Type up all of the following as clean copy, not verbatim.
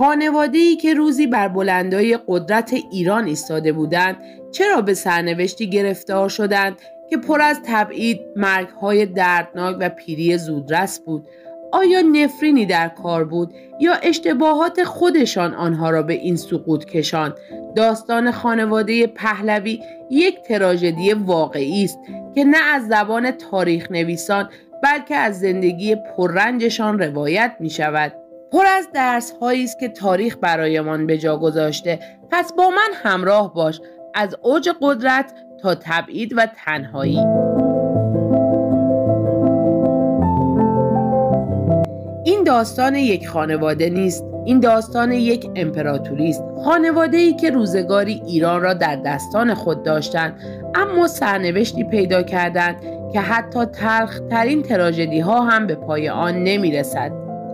خانواده‌ای که روزی بر بلندای قدرت ایران ایستاده بودند، چرا به سرنوشتی گرفتار شدند که پر از تبعید، مرگ‌های دردناک و پیری زودرس بود؟ آیا نفرینی در کار بود یا اشتباهات خودشان آنها را به این سقوط کشاند؟ داستان خانواده پهلوی یک تراژدی واقعی است که نه از زبان تاریخ نویسان بلکه از زندگی پررنجشان روایت می شود. پر از درس هایی است که تاریخ برایمان به جا گذاشته. پس با من همراه باش، از اوج قدرت تا تبعید و تنهایی. این داستان یک خانواده نیست، این داستان یک امپراتوری است. خانواده‌ای که روزگاری ایران را در دستان خود داشتند، اما سرنوشتی پیدا کردند که حتی تلخ‌ترین تراژدی ها هم به پای آن نمی‌رسد.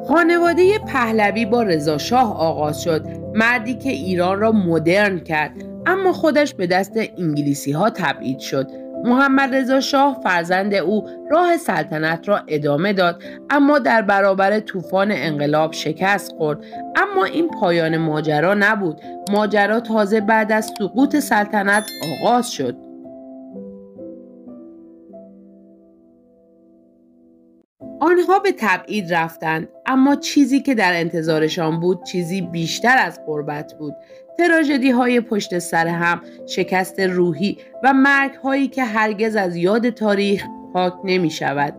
خانواده پهلوی با رضا شاه آغاز شد، مردی که ایران را مدرن کرد، اما خودش به دست انگلیسی ها تبعید شد. محمد رضا شاه فرزند او راه سلطنت را ادامه داد، اما در برابر طوفان انقلاب شکست خورد. اما این پایان ماجرا نبود. ماجرا تازه بعد از سقوط سلطنت آغاز شد. آنها به تبعید رفتند، اما چیزی که در انتظارشان بود چیزی بیشتر از غربت بود. تراژدی های پشت سر هم، شکست روحی و مرگ هایی که هرگز از یاد تاریخ پاک نمی شود.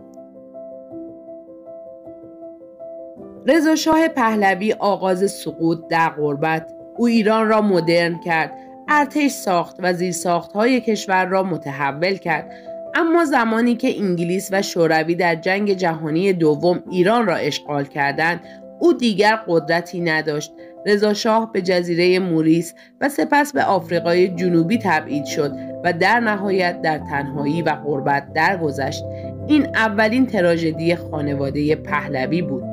رضا شاه پهلوی آغاز سقوط در غربت. او ایران را مدرن کرد، ارتش ساخت و زیرساخت‌های کشور را متحول کرد. اما زمانی که انگلیس و شوروی در جنگ جهانی دوم ایران را اشغال کردند، او دیگر قدرتی نداشت. رضا شاه به جزیره موریس و سپس به آفریقای جنوبی تبعید شد و در نهایت در تنهایی و غربت درگذشت. این اولین تراژدی خانواده پهلوی بود.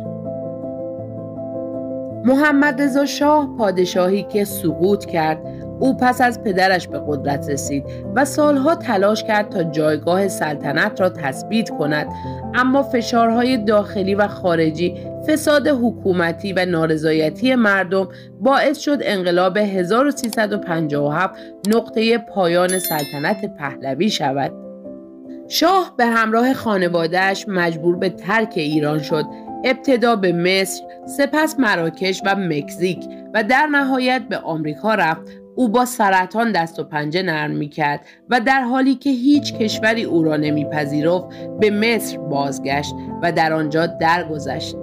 محمد رضا شاه پادشاهی که سقوط کرد. او پس از پدرش به قدرت رسید و سالها تلاش کرد تا جایگاه سلطنت را تثبیت کند، اما فشارهای داخلی و خارجی، فساد حکومتی و نارضایتی مردم باعث شد انقلاب 1357 نقطه پایان سلطنت پهلوی شود. شاه به همراه خانواده‌اش مجبور به ترک ایران شد، ابتدا به مصر، سپس مراکش و مکزیک و در نهایت به آمریکا رفت. او با سرطان دست و پنجه نرم می‌کرد و در حالی که هیچ کشوری او را نمی‌پذیرفت به مصر بازگشت و در آنجا درگذشت.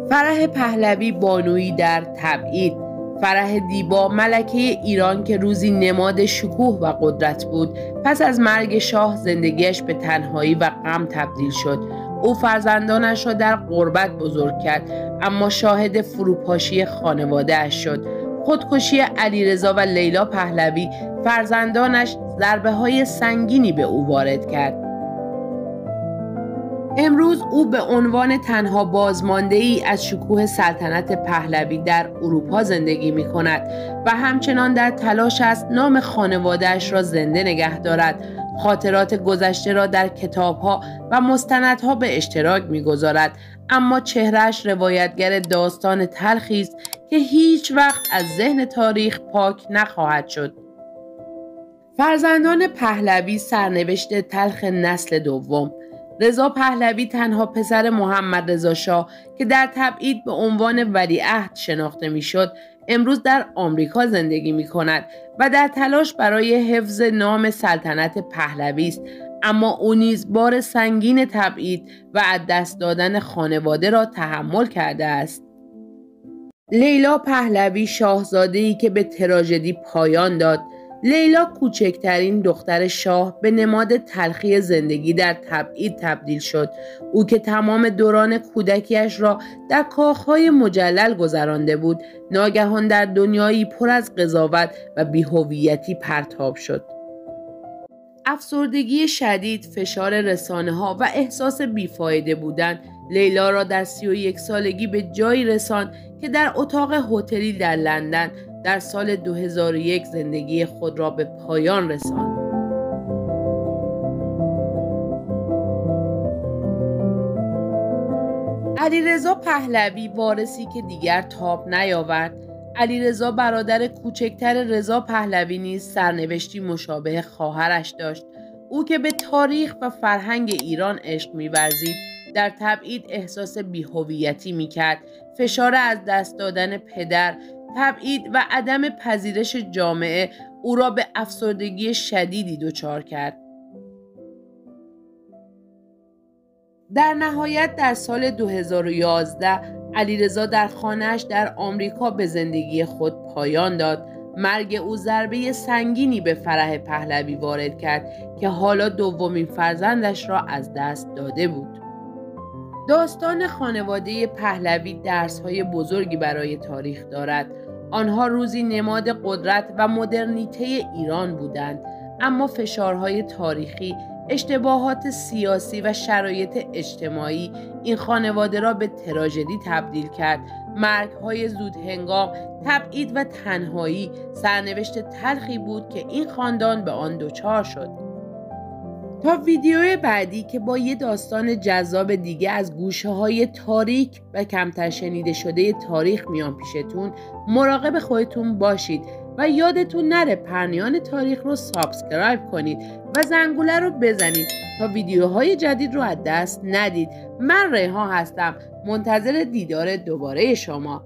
فرح پهلوی بانویی در تبعید. فرح دیبا ملکه ایران که روزی نماد شکوه و قدرت بود، پس از مرگ شاه زندگیش به تنهایی و غم تبدیل شد. او فرزندانش را در غربت بزرگ کرد، اما شاهد فروپاشی خانواده اش شد. خودکشی علیرضا و لیلا پهلوی، فرزندانش، ضربه های سنگینی به او وارد کرد. امروز او به عنوان تنها بازمانده ای از شکوه سلطنت پهلوی در اروپا زندگی می کند و همچنان در تلاش است نام خانواده‌اش را زنده نگه دارد. خاطرات گذشته را در کتاب‌ها و مستندها به اشتراک می‌گذارد، اما چهره‌اش روایتگر داستان تلخی است که هیچ وقت از ذهن تاریخ پاک نخواهد شد. فرزندان پهلوی، سرنوشت تلخ نسل دوم. رضا پهلوی تنها پسر محمد رضا شاه که در تبعید به عنوان ولیعهد شناخته میشد، امروز در آمریکا زندگی می کند و در تلاش برای حفظ نام سلطنت پهلوی است، اما او نیز بار سنگین تبعید و از دست دادن خانواده را تحمل کرده است. لیلا پهلوی، شاهزاده‌ای که به تراژدی پایان داد. لیلا کوچکترین دختر شاه به نماد تلخی زندگی در تبعید تبدیل شد. او که تمام دوران کودکیش را در کاخهای مجلل گذرانده بود، ناگهان در دنیایی پر از قضاوت و بی‌هویتی پرتاب شد. افسردگی شدید، فشار رسانه‌ها و احساس بیفایده بودن لیلا را در 31 سالگی به جایی رساند که در اتاق هتلی در لندن در سال 2001 زندگی خود را به پایان رساند. علیرضا پهلوی وارثی که دیگر تاب نیاورد. علیرضا برادر کوچکتر رضا پهلوی نیز سرنوشتی مشابه خواهرش داشت. او که به تاریخ و فرهنگ ایران عشق می‌ورزید، در تبعید احساس بی‌هویتی می‌کرد. فشار از دست دادن پدر، تبعید و عدم پذیرش جامعه او را به افسردگی شدیدی دچار کرد. در نهایت در سال 2011 علیرضا در خانه‌اش در آمریکا به زندگی خود پایان داد. مرگ او ضربه سنگینی به فرح پهلوی وارد کرد که حالا دومین فرزندش را از دست داده بود. داستان خانواده پهلوی درس‌های بزرگی برای تاریخ دارد. آنها روزی نماد قدرت و مدرنیته ایران بودند، اما فشارهای تاریخی، اشتباهات سیاسی و شرایط اجتماعی این خانواده را به تراژدی تبدیل کرد. مرگ‌های زودهنگام، تبعید و تنهایی سرنوشت تلخی بود که این خاندان به آن دچار شد. تا ویدیو بعدی که با یه داستان جذاب دیگه از گوشه‌های تاریک و کمتر شنیده شده تاریخ میان پیشتون، مراقب خودتون باشید و یادتون نره پرنیان تاریخ رو سابسکرایب کنید و زنگوله رو بزنید تا ویدیوهای جدید رو از دست ندید. من ریحان هستم، منتظر دیدار دوباره شما.